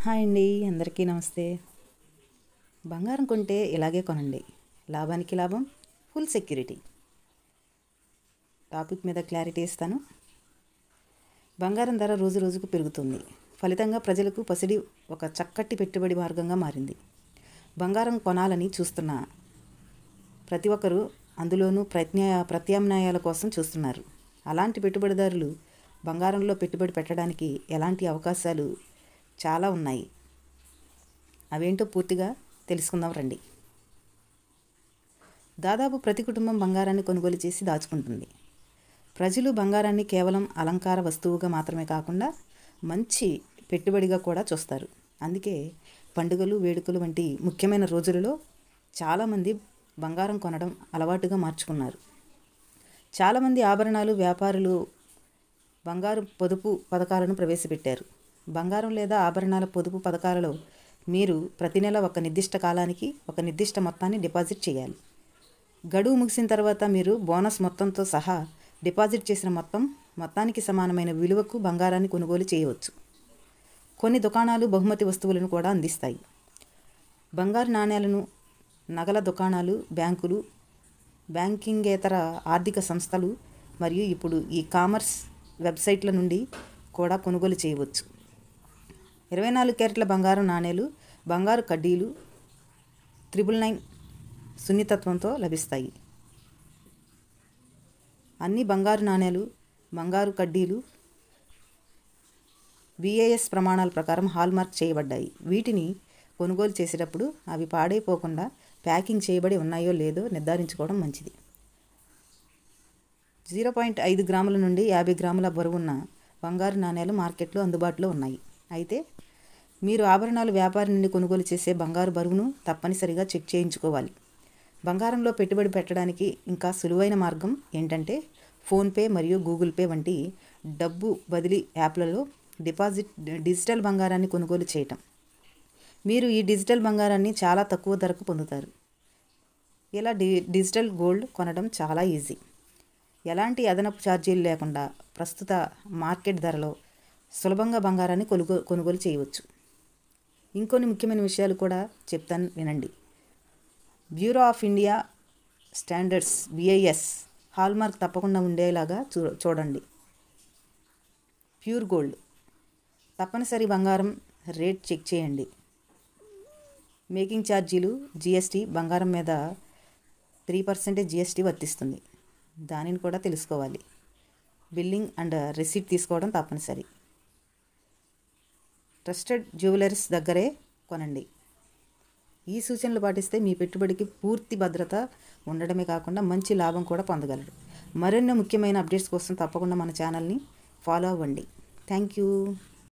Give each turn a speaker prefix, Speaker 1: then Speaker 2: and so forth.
Speaker 1: Hi అండి, అందరికీ నమస్తే. బంగారం కొంటే ఇలాగే కొనండి. లాభానికి లాభం, ఫుల్ సెక్యూరిటీ. టాపిక్ మీద క్లారిటీ ఇస్తాను. బంగారం ధర రోజు రోజుకు పెరుగుతుంది. ఫలితంగా ప్రజలకు పసిడి ఒక చక్కటి పెట్టుబడి మార్గంగా మారింది. బంగారం కొనాలని చూస్తున్న ప్రతి ఒక్కరూ అందులోనూ ప్రత్యామ్నాయాల కోసం చూస్తున్నారు. అలాంటి పెట్టుబడిదారులు బంగారంలో పెట్టుబడి పెట్టడానికి ఎలాంటి అవకాశాలు చాలా ఉన్నాయి. అవేంటో పూర్తిగా తెలుసుకుందాం రండి. దాదాపు ప్రతి కుటుంబం బంగారాన్ని కొనుగోలు చేసి దాచుకుంటుంది. ప్రజలు బంగారాన్ని కేవలం అలంకార వస్తువుగా మాత్రమే కాకుండా మంచి పెట్టుబడిగా కూడా చూస్తారు. అందుకే పండుగలు, వేడుకలు వంటి ముఖ్యమైన రోజులలో చాలామంది బంగారం కొనడం అలవాటుగా మార్చుకున్నారు. చాలామంది ఆభరణాలు వ్యాపారులు బంగారు పొదుపు పథకాలను ప్రవేశపెట్టారు. బంగారం లేదా ఆభరణాల పొదుపు పథకాలలో మీరు ప్రతి నెల ఒక నిర్దిష్ట కాలానికి ఒక నిర్దిష్ట మొత్తాన్ని డిపాజిట్ చేయాలి. గడువు ముగిసిన తర్వాత మీరు బోనస్ మొత్తంతో సహా డిపాజిట్ చేసిన మొత్తానికి సమానమైన విలువకు బంగారాన్ని కొనుగోలు చేయవచ్చు. కొన్ని దుకాణాలు బహుమతి వస్తువులను కూడా అందిస్తాయి. బంగారు నాణేలను నగల దుకాణాలు, బ్యాంకులు, బ్యాంకింగేతర ఆర్థిక సంస్థలు మరియు ఇప్పుడు ఈ కామర్స్ వెబ్సైట్ల నుండి కూడా కొనుగోలు చేయవచ్చు. 24 క్యారెట్ల బంగారం నాణేలు, బంగారు కడ్డీలు 999 సున్నితత్వంతో లభిస్తాయి. అన్ని బంగారు నాణేలు, బంగారు కడ్డీలు BIS ప్రమాణాల ప్రకారం హాల్మార్క్ చేయబడ్డాయి. వీటిని కొనుగోలు చేసేటప్పుడు అవి పాడైపోకుండా ప్యాకింగ్ చేయబడి ఉన్నాయో లేదో నిర్ధారించుకోవడం మంచిది. 0.5 గ్రాముల నుండి 50 గ్రాముల బరువున్న బంగారు నాణేలు మార్కెట్లో అందుబాటులో ఉన్నాయి. అయితే మీరు ఆభరణాలు వ్యాపారి నుండి కొనుగోలు చేసే బంగారు బరువును తప్పనిసరిగా చెక్ చేయించుకోవాలి. బంగారంలో పెట్టుబడి పెట్టడానికి ఇంకా సులువైన మార్గం ఏంటంటే ఫోన్పే మరియు గూగుల్ పే వంటి డబ్బు బదిలీ యాప్లలో డిజిటల్ బంగారాన్ని కొనుగోలు చేయటం. మీరు ఈ డిజిటల్ బంగారాన్ని చాలా తక్కువ ధరకు పొందుతారు. ఇలా డిజిటల్ గోల్డ్ కొనడం చాలా ఈజీ. ఎలాంటి అదనపు ఛార్జీలు లేకుండా ప్రస్తుత మార్కెట్ ధరలో సులభంగా బంగారాన్ని కొనుగోలు చేయవచ్చు. ఇంకొన్ని ముఖ్యమైన విషయాలు కూడా చెప్తాను, వినండి. Bureau of India standards BIS hallmark తప్పకుండా ఉండేలాగా చూడండి. ప్యూర్ గోల్డ్ తప్పనిసరి బంగారం రేట్ చెక్ చేయండి. మేకింగ్ ఛార్జీలు, GST, బంగారం మీద 3% GST వర్తిస్తుంది. దానిని కూడా తెలుసుకోవాలి. బిల్లింగ్ అండ్ రిసీట్ తీసుకోవడం తప్పనిసరి. ట్రస్టెడ్ జ్యువెలర్స్ దగ్గరే కొనండి. ఈ సూచనలు పాటిస్తే మీ పెట్టుబడికి పూర్తి భద్రత ఉండడమే కాకుండా మంచి లాభం కూడా పొందగలరు. మరెన్నో ముఖ్యమైన అప్డేట్స్ కోసం తప్పకుండా మన ఛానల్ని ఫాలో అవ్వండి. Thank you.